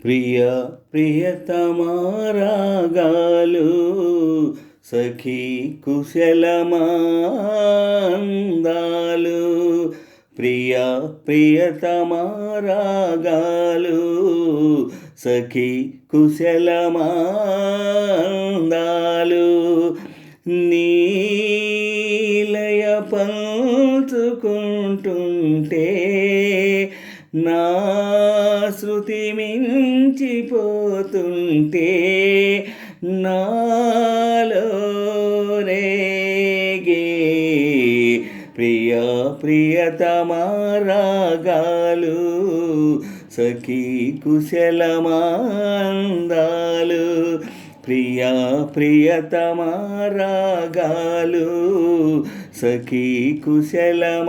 ప్రియ ప్రియతమా రాగాలు సఖీ కుశలమాందాలు. ప్రియ ప్రియతమా రాగాలు సఖీ కుశలమాందాలు. నీలయ పంచుకుంటుంటే నా శృతి మించిపోతుంటే నాలో రేగే ప్రియ ప్రియతమా రాగాలు సఖీ కుశలమాందాలు. ప్రియ ప్రియతమా రాగాలు సఖీ కుశలమాందాలు.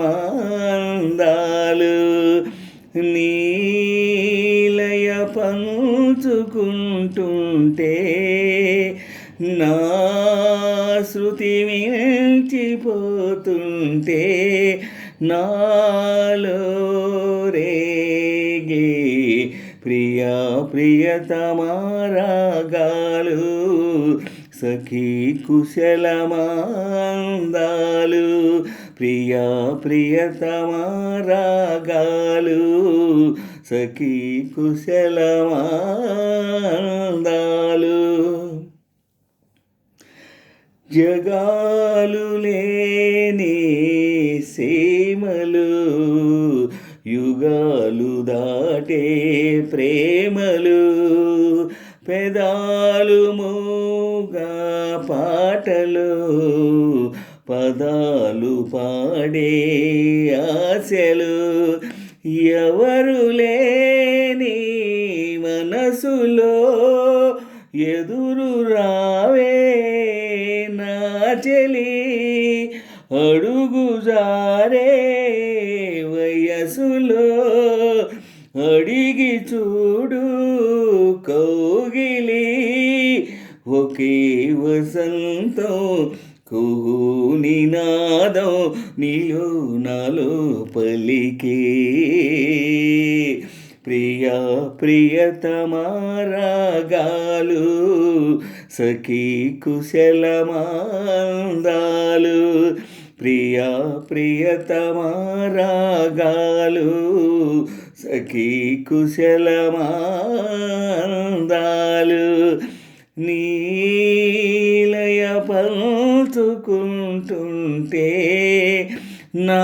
నీలయ పంచుకుంటుంటే నా శృతి మించిపోతుంటే నాలో రేగే ప్రియ ప్రియతమా రాగాలు సఖీ కుశలమాందాలు. ప్రియ ప్రియతమా రాగాలు సఖీ కుశలమాందాలు. జగాలు లేని సీమలు యుగాలు దాటే ప్రేమలు పెదాలు మూగా పాటలు పదాలు పాడే ఆశలు ఎవరు లేని మనసులో ఎదురు రావే నా చెలి అడుగు జారే వయసులో అడిగి చూడు కౌగిలి ఒకే వసంతం కుహు నినాదం నీలో నాలో పలికే ప్రియ ప్రియతమా రాగాలు సఖీ కుశలమాందాలు. ప్రియ ప్రియతమా రాగాలు సఖీ కుశలమాందాలు. నీలయ పంచుకుంటుంటే నా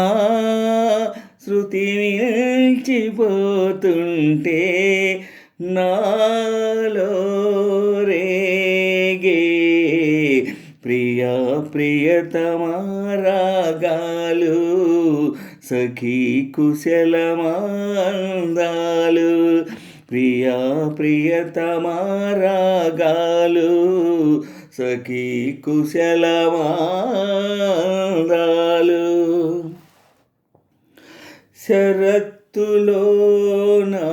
శృతి మించిపోతుంటే నాలో రేగే ప్రియ ప్రియతమా రాగాలు సఖీ కుశలమాందాలు. ప్రియ ప్రియతమా రాగాలు సఖీ కుశలమాందాలు. శరత్తులో నా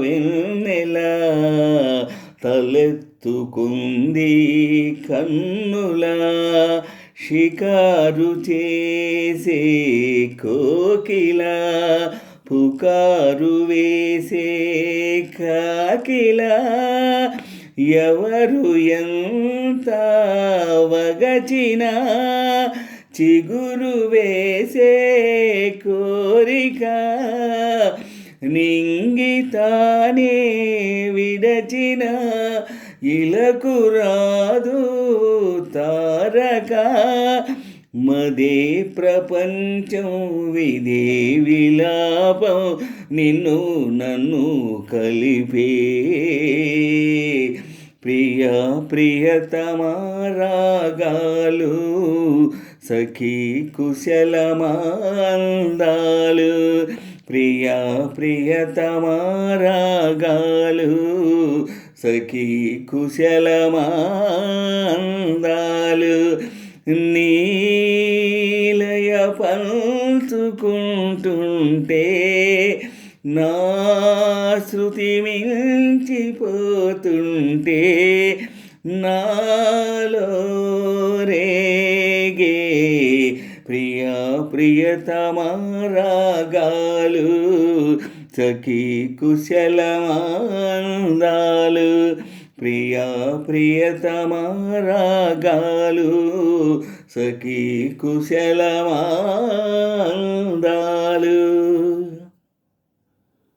వెన్నెల తలెత్తుకుంది కన్నుల షికారు చేసే కోకిల పుకారు వేసే కాకిల ఎవరు ఎంత వగచినా చిగురు వేసే కోరిక నింగితానే విడచిన ఇలకు రాదు తారక మదే ప్రపంచం విదే విలాపం నిన్ను నన్ను కలిపే ప్రియ ప్రియతమా రాగాలు సఖీ కుశలమాందాలు. ప్రియ ప్రియతమా రాగాలు సఖీ కుశలమాందాలు. నీలయ పంచుకుంటుంటే నా శృతి మించిపోతుంటే నాలో రేగే ప్రియ ప్రియతమా రాగాలు సఖీ కుశలమా అందాలు ప్రియా ప్రియతమ రాగాలు సఖీ కుశలమా